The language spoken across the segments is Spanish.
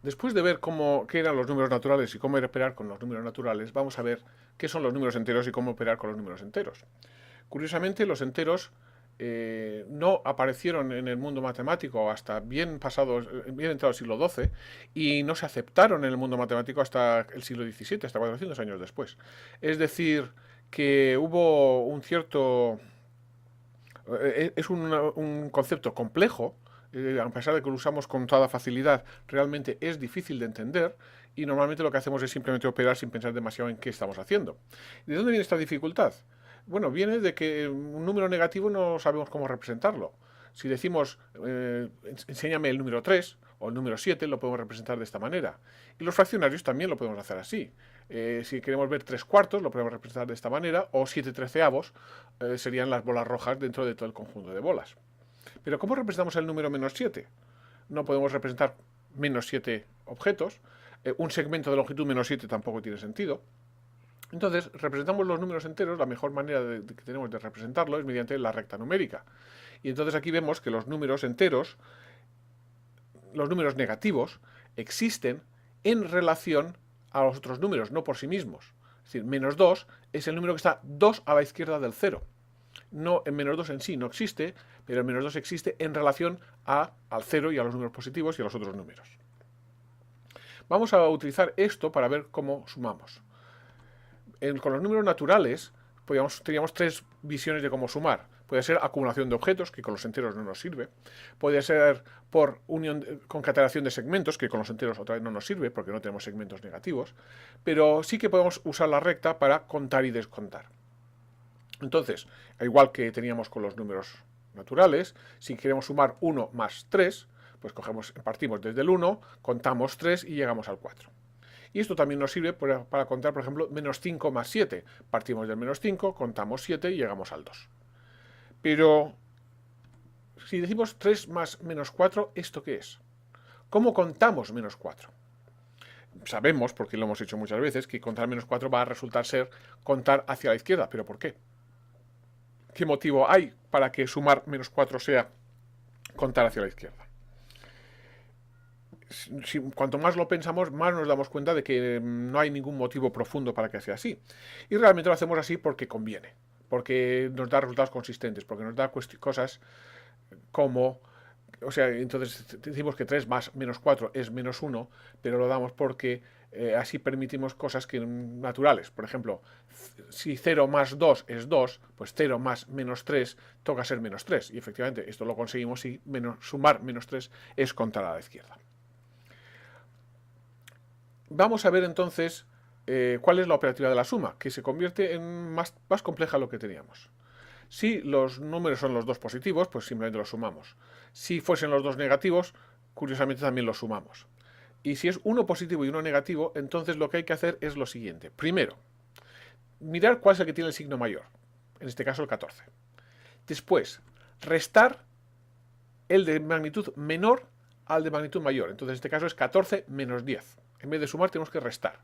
Después de ver qué eran los números naturales y cómo operar con los números naturales, vamos a ver qué son los números enteros y cómo operar con los números enteros. Curiosamente, los enteros no aparecieron en el mundo matemático hasta bien entrado el siglo XII y no se aceptaron en el mundo matemático hasta el siglo XVII, hasta 400 años después. Es decir, que hubo un cierto es un concepto complejo, a pesar de que lo usamos con toda facilidad, realmente es difícil de entender y normalmente lo que hacemos es simplemente operar sin pensar demasiado en qué estamos haciendo. ¿De dónde viene esta dificultad? Bueno, viene de que un número negativo no sabemos cómo representarlo. Si decimos, enséñame el número 3 o el número 7, lo podemos representar de esta manera. Y los fraccionarios también lo podemos hacer así. Si queremos ver 3 cuartos, lo podemos representar de esta manera, o 7 treceavos, serían las bolas rojas dentro de todo el conjunto de bolas. Pero ¿cómo representamos el número menos 7? No podemos representar menos 7 objetos, un segmento de longitud menos 7 tampoco tiene sentido. Entonces, representamos los números enteros, la mejor manera que tenemos de representarlo es mediante la recta numérica. Y entonces aquí vemos que los números enteros, los números negativos, existen en relación a los otros números, no por sí mismos. Es decir, menos 2 es el número que está 2 a la izquierda del 0. No, en menos 2 en sí no existe, pero el menos 2 existe en relación al 0 y a los números positivos y a los otros números. Vamos a utilizar esto para ver cómo sumamos. Con los números naturales teníamos tres visiones de cómo sumar. Puede ser acumulación de objetos, que con los enteros no nos sirve. Puede ser por concatenación de segmentos, que con los enteros otra vez no nos sirve, porque no tenemos segmentos negativos. Pero sí que podemos usar la recta para contar y descontar. Entonces, igual que teníamos con los números naturales, si queremos sumar 1 más 3, pues partimos desde el 1, contamos 3 y llegamos al 4. Y esto también nos sirve para contar, por ejemplo, menos 5 más 7. Partimos del menos 5, contamos 7 y llegamos al 2. Pero si decimos 3 más menos 4, ¿esto qué es? ¿Cómo contamos menos 4? Sabemos, porque lo hemos hecho muchas veces, que contar menos 4 va a resultar ser contar hacia la izquierda. ¿Pero por qué? ¿Qué motivo hay para que sumar menos 4 sea contar hacia la izquierda? Cuanto más lo pensamos, más nos damos cuenta de que no hay ningún motivo profundo para que sea así. Y realmente lo hacemos así porque conviene, porque nos da resultados consistentes, porque nos da cosas como... O sea, entonces decimos que 3 más menos 4 es menos 1, pero lo damos porque así permitimos cosas naturales. Por ejemplo, si 0 más 2 es 2, pues 0 más menos 3 toca ser menos 3. Y efectivamente esto lo conseguimos si sumar menos 3 es contar a la izquierda. Vamos a ver entonces cuál es la operativa de la suma, que se convierte en más compleja de lo que teníamos. Si los números son los dos positivos, pues simplemente los sumamos. Si fuesen los dos negativos, curiosamente también los sumamos. Y si es uno positivo y uno negativo, entonces lo que hay que hacer es lo siguiente. Primero, mirar cuál es el que tiene el signo mayor. En este caso el 14. Después, restar el de magnitud menor al de magnitud mayor. Entonces en este caso es 14 menos 10. En vez de sumar tenemos que restar.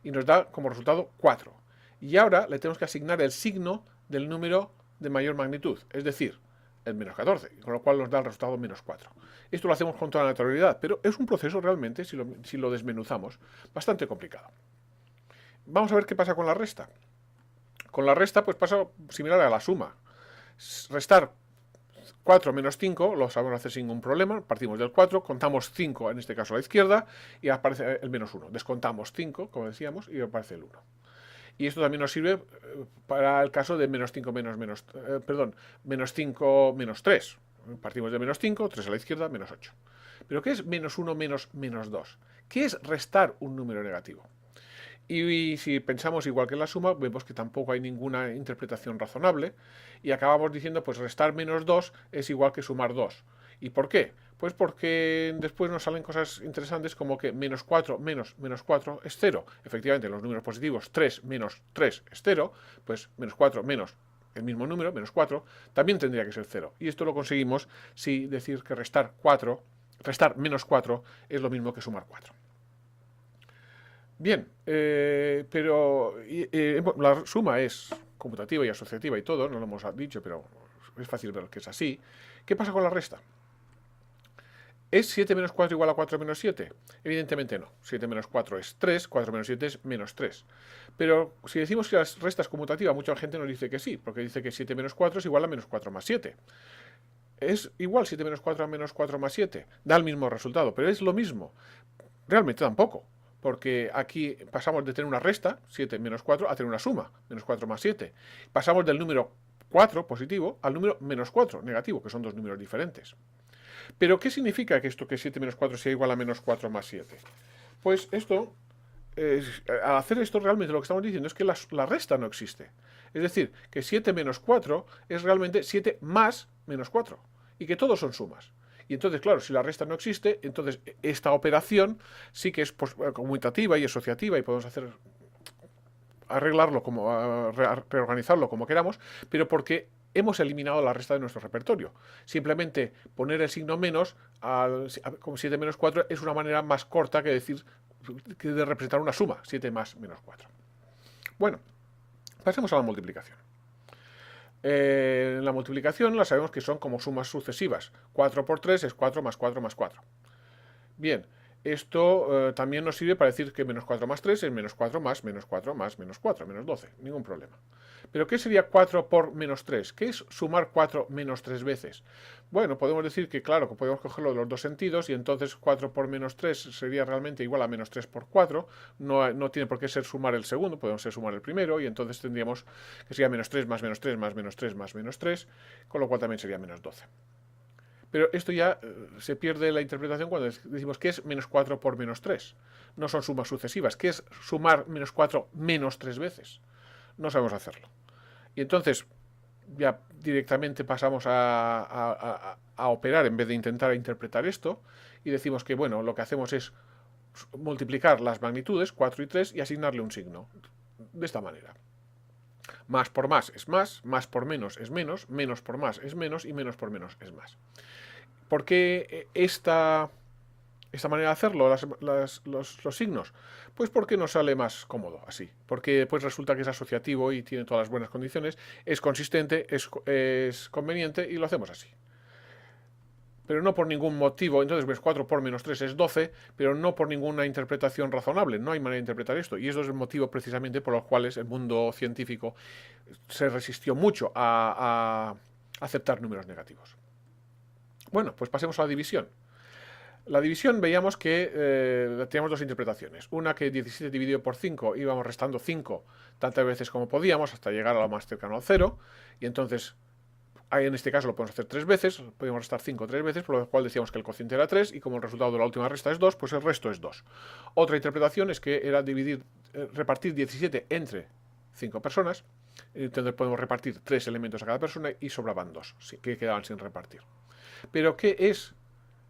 Y nos da como resultado 4. Y ahora le tenemos que asignar el signo del número de mayor magnitud, es decir, el menos 14, con lo cual nos da el resultado menos 4. Esto lo hacemos con toda naturalidad, pero es un proceso realmente, si lo desmenuzamos, bastante complicado. Vamos a ver qué pasa con la resta. Con la resta pues pasa similar a la suma. Restar 4 menos 5 lo sabemos hacer sin ningún problema. Partimos del 4, contamos 5, en este caso a la izquierda, y aparece el menos 1. Descontamos 5, como decíamos, y aparece el 1. Y esto también nos sirve para el caso de menos 5 menos 5 menos 3. Partimos de menos 5, 3 a la izquierda, menos 8. ¿Pero qué es menos 1 menos menos 2? ¿Qué es restar un número negativo? Y si pensamos igual que en la suma, vemos que tampoco hay ninguna interpretación razonable y acabamos diciendo, pues restar menos 2 es igual que sumar 2. ¿Y por qué? Pues porque después nos salen cosas interesantes como que menos 4 menos menos 4 es 0. Efectivamente, en los números positivos 3 menos 3 es 0, pues menos 4 menos el mismo número, menos 4, también tendría que ser 0. Y esto lo conseguimos si decir que restar menos 4 es lo mismo que sumar 4. Bien, pero la suma es conmutativa y asociativa y todo, no lo hemos dicho, pero es fácil ver que es así. ¿Qué pasa con la resta? ¿Es 7 menos 4 igual a 4 menos 7? Evidentemente no. 7 menos 4 es 3, 4 menos 7 es menos 3. Pero si decimos que la resta es conmutativa, mucha gente nos dice que sí, porque dice que 7 menos 4 es igual a menos 4 más 7. ¿Es igual 7 menos 4 a menos 4 más 7? Da el mismo resultado, pero es lo mismo. Realmente tampoco, porque aquí pasamos de tener una resta, 7 menos 4, a tener una suma, menos 4 más 7. Pasamos del número 4 positivo al número menos 4 negativo, que son dos números diferentes. Pero ¿qué significa que esto que 7 menos 4 sea igual a menos 4 más 7? Pues esto, al hacer esto realmente lo que estamos diciendo es que la resta no existe. Es decir, que 7 menos 4 es realmente 7 más menos 4. Y que todos son sumas. Y entonces, claro, si la resta no existe, entonces esta operación sí que es conmutativa y asociativa y podemos arreglarlo, reorganizarlo como queramos, pero porque hemos eliminado la resta de nuestro repertorio. Simplemente poner el signo menos como 7 menos 4 es una manera más corta que decir que de representar una suma, 7 más menos 4. Bueno, pasemos a la multiplicación. En la multiplicación la sabemos que son como sumas sucesivas. 4 por 3 es 4 más 4 más 4. Bien, esto también nos sirve para decir que menos 4 más 3 es menos 4 más menos 4 más menos 4, menos 12. Ningún problema. Pero ¿qué sería 4 por menos 3? ¿Qué es sumar 4 menos 3 veces? Bueno, podemos decir que claro, que podemos cogerlo de los dos sentidos y entonces 4 por menos 3 sería realmente igual a menos 3 por 4. No tiene por qué ser sumar el segundo, podemos ser sumar el primero y entonces tendríamos que sería menos 3 más menos 3 más menos 3 más menos 3, con lo cual también sería menos 12. Pero esto ya se pierde la interpretación cuando decimos que es menos 4 por menos 3. No son sumas sucesivas. ¿Qué es sumar menos 4 menos 3 veces? No sabemos hacerlo. Y entonces ya directamente pasamos a operar en vez de intentar interpretar esto y decimos que, bueno, lo que hacemos es multiplicar las magnitudes, 4 y 3, y asignarle un signo. De esta manera. Más por más es más por menos es menos por más es menos y menos por menos es más. ¿Por qué esta manera de hacerlo, los signos? Pues porque nos sale más cómodo así. Porque pues resulta que es asociativo y tiene todas las buenas condiciones, es consistente, es conveniente y lo hacemos así. Pero no por ningún motivo. Entonces, pues 4 por menos 3 es 12, pero no por ninguna interpretación razonable. No hay manera de interpretar esto. Y eso es el motivo precisamente por los cuales el mundo científico se resistió mucho a aceptar números negativos. Bueno, pues pasemos a la división. La división veíamos que teníamos dos interpretaciones. Una que 17 dividido por 5 íbamos restando 5 tantas veces como podíamos hasta llegar a lo más cercano al 0. Y entonces, en este caso lo podemos hacer 3 veces, podemos restar 5 3 veces, por lo cual decíamos que el cociente era 3 y como el resultado de la última resta es 2, pues el resto es 2. Otra interpretación es que era repartir 17 entre 5 personas. Entonces podemos repartir 3 elementos a cada persona y sobraban 2, que quedaban sin repartir. Pero ¿qué es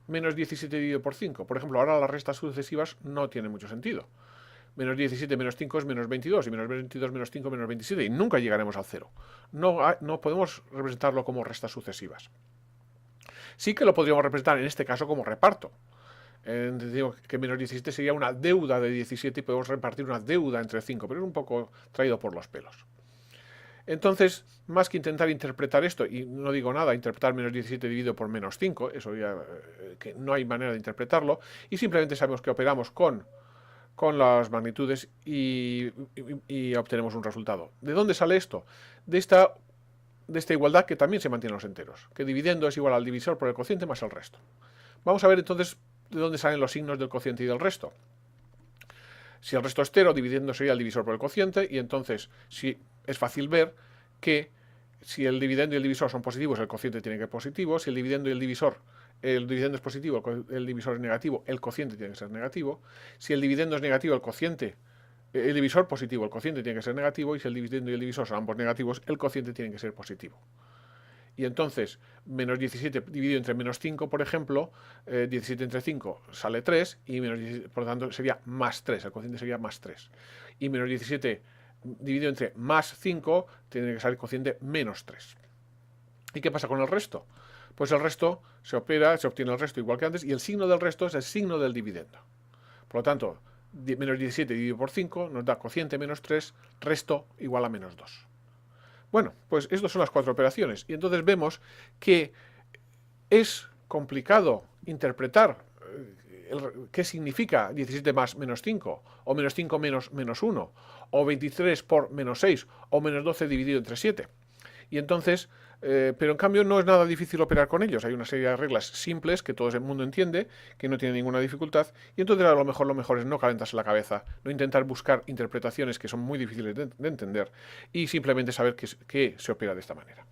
menos 17 dividido por 5? Por ejemplo, ahora las restas sucesivas no tienen mucho sentido. Menos 17 menos 5 es menos 22, y menos 22 menos 5 menos 27, y nunca llegaremos al 0. No podemos representarlo como restas sucesivas. Sí que lo podríamos representar en este caso como reparto. Digo que menos 17 sería una deuda de 17 y podemos repartir una deuda entre 5, pero es un poco traído por los pelos. Entonces, más que intentar interpretar esto, y no digo nada, interpretar menos 17 dividido por menos 5, eso ya que no hay manera de interpretarlo, y simplemente sabemos que operamos con las magnitudes y obtenemos un resultado. ¿De dónde sale esto? De esta igualdad que también se mantiene en los enteros, que dividiendo es igual al divisor por el cociente más el resto. Vamos a ver entonces de dónde salen los signos del cociente y del resto. Si el resto es 0, dividiendo sería el divisor por el cociente, y entonces si es fácil ver que si el dividendo y el divisor son positivos, el cociente tiene que ser positivo. Si el dividendo y el divisor es positivo, el divisor es negativo, el cociente tiene que ser negativo. Si el dividendo es negativo, el divisor positivo, el cociente tiene que ser negativo. Y si el dividendo y el divisor son ambos negativos, el cociente tiene que ser positivo. Y entonces, menos 17 dividido entre menos 5, por ejemplo, 17 entre 5 sale 3, y menos 17, por lo tanto sería más 3, el cociente sería más 3. Y menos 17 dividido entre más 5, tiene que salir el cociente menos 3. ¿Y qué pasa con el resto? Pues el resto se obtiene el resto igual que antes, y el signo del resto es el signo del dividendo. Por lo tanto, menos 17 dividido por 5 nos da cociente menos 3, resto igual a menos 2. Bueno, pues estas son las 4 operaciones. Y entonces vemos que es complicado interpretar qué significa 17 más menos 5, o menos 5 menos 1, o 23 por menos 6, o menos 12 dividido entre 7. Y entonces, pero en cambio no es nada difícil operar con ellos. Hay una serie de reglas simples que todo el mundo entiende, que no tienen ninguna dificultad, y entonces a lo mejor es no calentarse la cabeza, no intentar buscar interpretaciones que son muy difíciles de entender, y simplemente saber que se opera de esta manera.